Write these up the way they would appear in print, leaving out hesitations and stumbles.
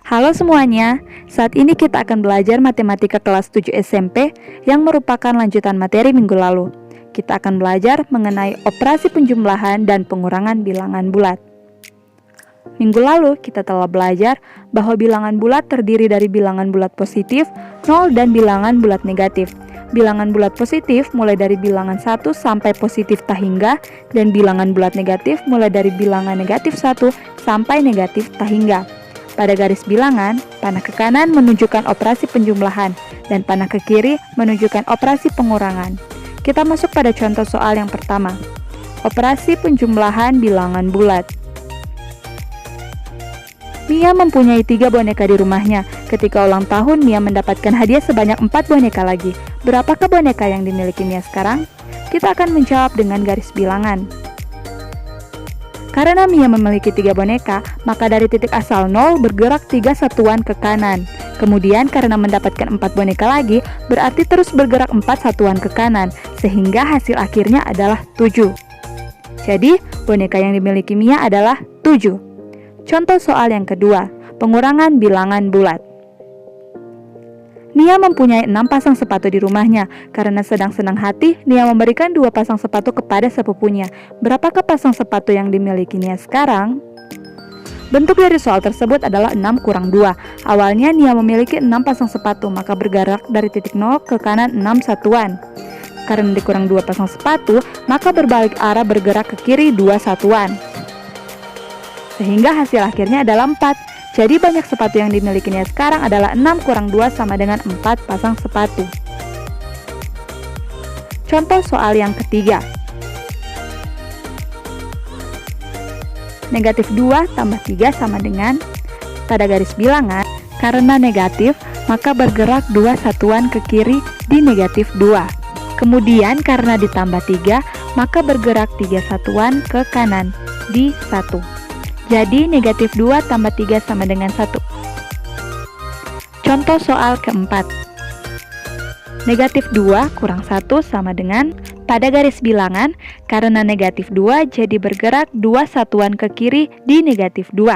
Halo semuanya, saat ini kita akan belajar matematika kelas 7 SMP yang merupakan lanjutan materi minggu lalu. Kita akan belajar mengenai operasi penjumlahan dan pengurangan bilangan bulat. Minggu lalu kita telah belajar bahwa bilangan bulat terdiri dari bilangan bulat positif, 0 dan bilangan bulat negatif. Bilangan bulat positif mulai dari bilangan 1 sampai positif tak hingga, dan bilangan bulat negatif mulai dari bilangan negatif 1 sampai negatif tak hingga. Pada garis bilangan, panah ke kanan menunjukkan operasi penjumlahan, dan panah ke kiri menunjukkan operasi pengurangan. Kita masuk pada contoh soal yang pertama. Operasi penjumlahan bilangan bulat. Mia mempunyai 3 boneka di rumahnya. Ketika ulang tahun, Mia mendapatkan hadiah sebanyak 4 boneka lagi. Berapakah boneka yang dimiliki Mia sekarang? Kita akan menjawab dengan garis bilangan. Karena Mia memiliki 3 boneka, maka dari titik asal 0 bergerak 3 satuan ke kanan. Kemudian karena mendapatkan 4 boneka lagi, berarti terus bergerak 4 satuan ke kanan, sehingga hasil akhirnya adalah 7. Jadi, boneka yang dimiliki Mia adalah 7. Contoh soal yang kedua, pengurangan bilangan bulat. Nia mempunyai 6 pasang sepatu di rumahnya. Karena sedang senang hati, Nia memberikan 2 pasang sepatu kepada sepupunya. Berapakah pasang sepatu yang dimiliki Nia sekarang? Bentuk dari soal tersebut adalah 6 kurang 2. Awalnya Nia memiliki 6 pasang sepatu, maka bergerak dari titik 0 ke kanan 6 satuan. Karena dikurang 2 pasang sepatu, maka berbalik arah bergerak ke kiri 2 satuan. Sehingga hasil akhirnya adalah 4. Jadi banyak sepatu yang dimilikinya sekarang adalah 6 kurang 2 sama dengan 4 pasang sepatu. Contoh soal yang ketiga. Negatif 2 tambah 3 sama dengan, pada garis bilangan, karena negatif, maka bergerak 2 satuan ke kiri di negatif 2. Kemudian karena ditambah 3, maka bergerak 3 satuan ke kanan di 1. Jadi negatif 2 tambah 3 sama dengan 1. Contoh soal keempat. Negatif 2 kurang 1 sama dengan, pada garis bilangan, karena negatif 2 jadi bergerak 2 satuan ke kiri di negatif 2.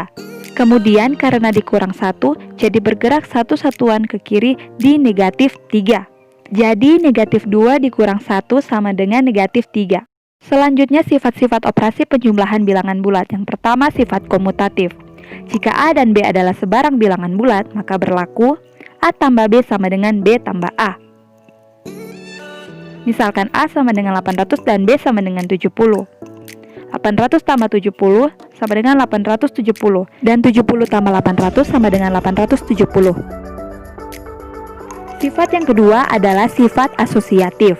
Kemudian karena dikurang 1 jadi bergerak 1 satuan ke kiri di negatif 3. Jadi negatif 2 dikurang 1 sama dengan negatif 3. Selanjutnya sifat-sifat operasi penjumlahan bilangan bulat. Yang pertama, sifat komutatif. Jika A dan B adalah sebarang bilangan bulat, maka berlaku A tambah B sama dengan B tambah A. Misalkan A sama dengan 800 dan B sama dengan 70. 800 tambah 70 sama dengan 870, dan 70 tambah 800 sama dengan 870. Sifat yang kedua adalah sifat asosiatif.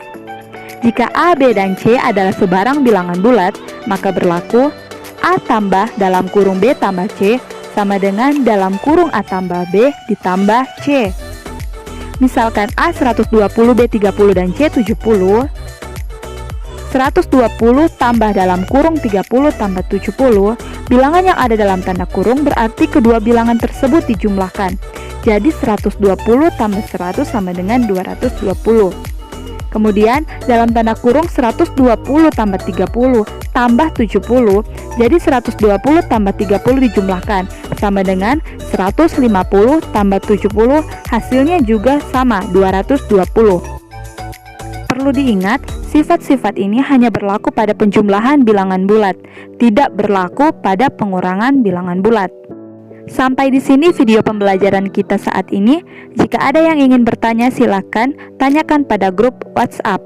Jika A, B, dan C adalah sebarang bilangan bulat, maka berlaku A tambah dalam kurung B tambah C sama dengan dalam kurung A tambah B ditambah C. Misalkan A 120, B 30, dan C 70. 120 tambah dalam kurung 30 tambah 70. Bilangan yang ada dalam tanda kurung berarti kedua bilangan tersebut dijumlahkan. Jadi 120 tambah 100 sama dengan 220. Kemudian dalam tanda kurung 120 tambah 30 tambah 70. Jadi 120 tambah 30 dijumlahkan sama dengan 150 tambah 70, hasilnya juga sama 220. Perlu diingat, sifat-sifat ini hanya berlaku pada penjumlahan bilangan bulat, tidak berlaku pada pengurangan bilangan bulat. Sampai di sini video pembelajaran kita saat ini. Jika ada yang ingin bertanya, silakan tanyakan pada grup WhatsApp.